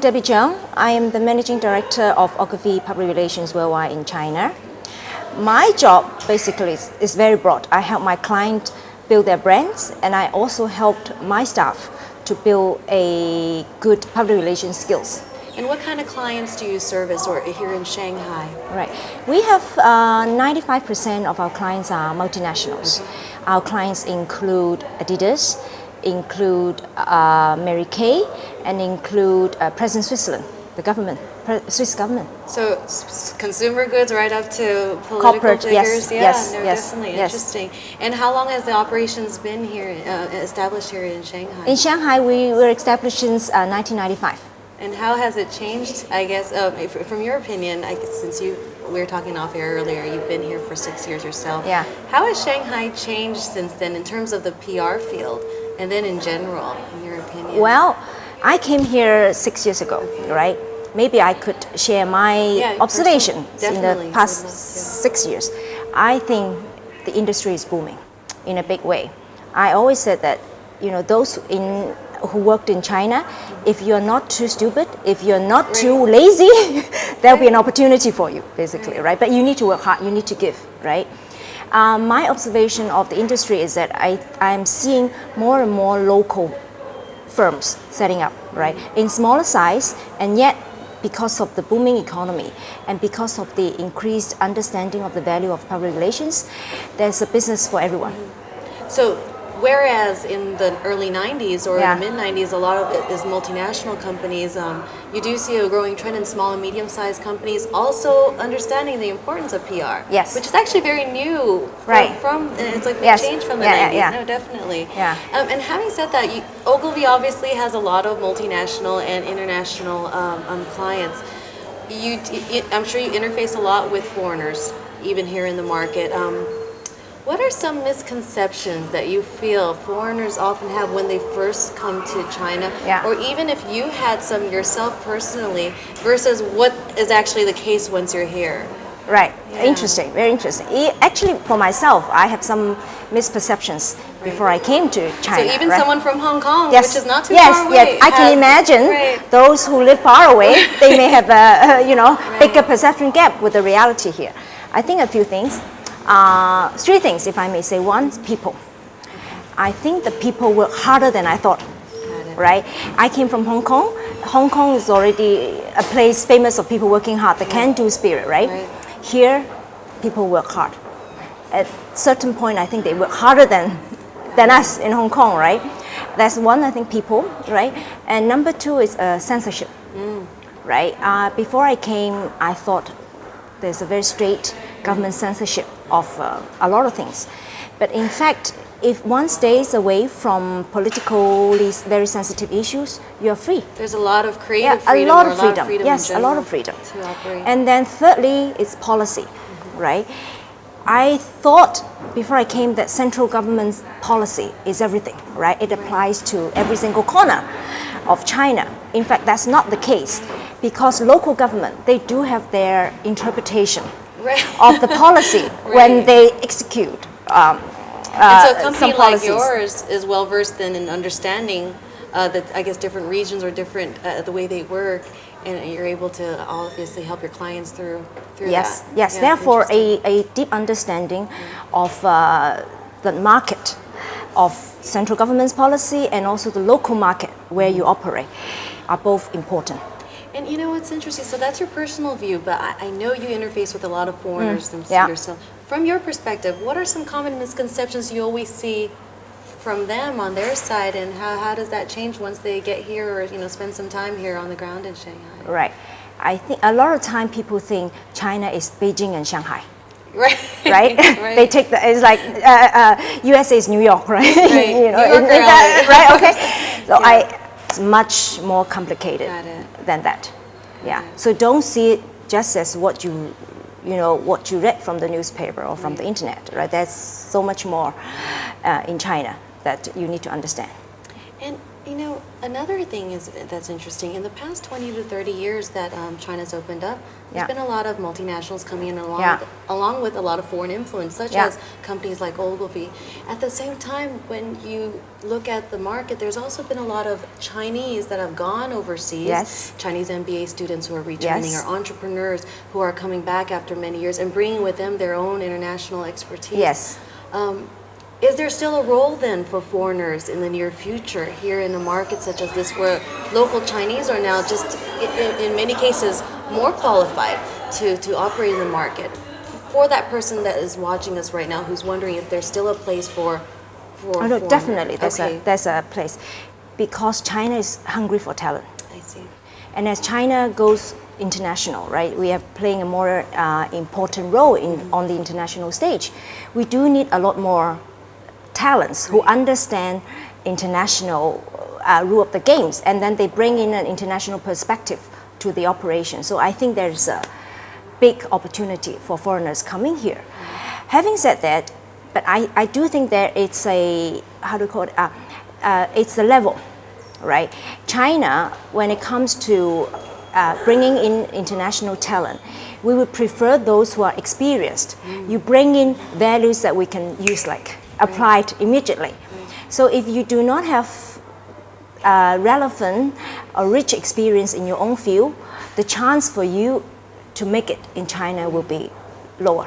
Debbie Cheung. I am the Managing Director of Ogilvy Public Relations Worldwide in China. My job basically is very broad. I help my client build their brands, and I also helped my staff to build a good public relations skills. And what kind of clients do you service or here in Shanghai? Right. We have 95% of our clients are multinationals. Our clients include Adidas, include Mary Kay, and include President Switzerland, the government, Swiss government. So consumer goods right up to political Corporate, figures? yes, Yeah, yes, definitely yes. interesting. And how long has the operations been here, established here in Shanghai? In Shanghai, we were established since 1995. And how has it changed, I guess, from your opinion, I guess since we were talking off air earlier, you've been here for 6 years yourself. Yeah. How has Shanghai changed since then in terms of the PR field and then in general, in your opinion? Well, I came here 6 years ago, right? Maybe I could share my observations in the past 6 years. I think the industry is booming in a big way. I always said that, those who worked in China, if you're not too stupid, if you're not too lazy, there'll be an opportunity for you, basically, right? But you need to work hard, you need to give, right? My observation of the industry is that I'm seeing more and more local firms setting up, right? In smaller size, and yet because of the booming economy and because of the increased understanding of the value of public relations, there's a business for everyone. So, whereas in the early 90s or the mid 90s, a lot of it is multinational companies, you do see a growing trend in small and medium-sized companies also understanding the importance of PR. Yes. Which is actually very new. It's like a change from the 90s. No, definitely. Yeah. And having said that, Ogilvy obviously has a lot of multinational and international clients. I'm sure you interface a lot with foreigners, even here in the market. What are some misconceptions that you feel foreigners often have when they first come to China? Yeah. Or even if you had some yourself personally versus what is actually the case once you're here? Right. Yeah. Interesting. Very interesting. Actually, for myself, I have some misperceptions before I came to China. So even someone from Hong Kong, yes. which is not too far away. Yes, I can imagine those who live far away, they may have a bigger perception gap with the reality here. I think a few things. 3 things, if I may say. One, people. I think the people work harder than I thought, right? I came from Hong Kong. Hong Kong is already a place famous of people working hard, the can-do spirit, right? Here, people work hard. At certain point, I think they work harder than us in Hong Kong, right? That's one, I think, people, right? And number 2 is censorship, right? Before I came, I thought there's a very straight government censorship of a lot of things. But in fact, if one stays away from politically very sensitive issues, you're free. There's a lot of creative freedom. A lot of freedom. Yes, a lot of freedom. To operate. And then thirdly, it's policy, right? I thought before I came that central government's policy is everything, right? It applies to every single corner of China. In fact, that's not the case, because local government, they do have their interpretation of the policy when they execute and so a company some like yours is well versed in understanding that, I guess, different regions or different the way they work, and you're able to obviously help your clients through that. Yes. Yeah, therefore a deep understanding of the market, of central government's policy, and also the local market where you operate are both important. And you know what's interesting? So that's your personal view, but I know you interface with a lot of foreigners yourself. From your perspective, what are some common misconceptions you always see from them on their side, and how does that change once they get here or spend some time here on the ground in Shanghai? Right. I think a lot of time people think China is Beijing and Shanghai. Right. Right? They take it's like USA is New York, right? Right, okay. So it's much more complicated than that. Yeah. So don't see it just as what you read from the newspaper or from the internet, right? There's so much more in China that you need to understand. And So another thing that's interesting, in the past 20 to 30 years that China's opened up, there's been a lot of multinationals coming in along with a lot of foreign influence, such as companies like Ogilvy. At the same time, when you look at the market, there's also been a lot of Chinese that have gone overseas. Yes. Chinese MBA students who are returning, Yes. or entrepreneurs who are coming back after many years and bringing with them their own international expertise. Yes. Is there still a role then for foreigners in the near future here in a market such as this, where local Chinese are now just, in many cases, more qualified to operate in the market? For that person that is watching us right now who's wondering if there's still a place for Oh, no, definitely Okay. there's a place, because China is hungry for talent. I see. And as China goes international, right, we are playing a more important role on the international stage. We do need a lot more talents who understand international rule of the games, and then they bring in an international perspective to the operation. So I think there's a big opportunity for foreigners coming here. Having said that, but I do think that it's a, how do you call it, it's the level, right? China, when it comes to bringing in international talent, we would prefer those who are experienced. You bring in values that we can use, like applied immediately. So if you do not have relevant or rich experience in your own field, the chance for you to make it in China will be lower.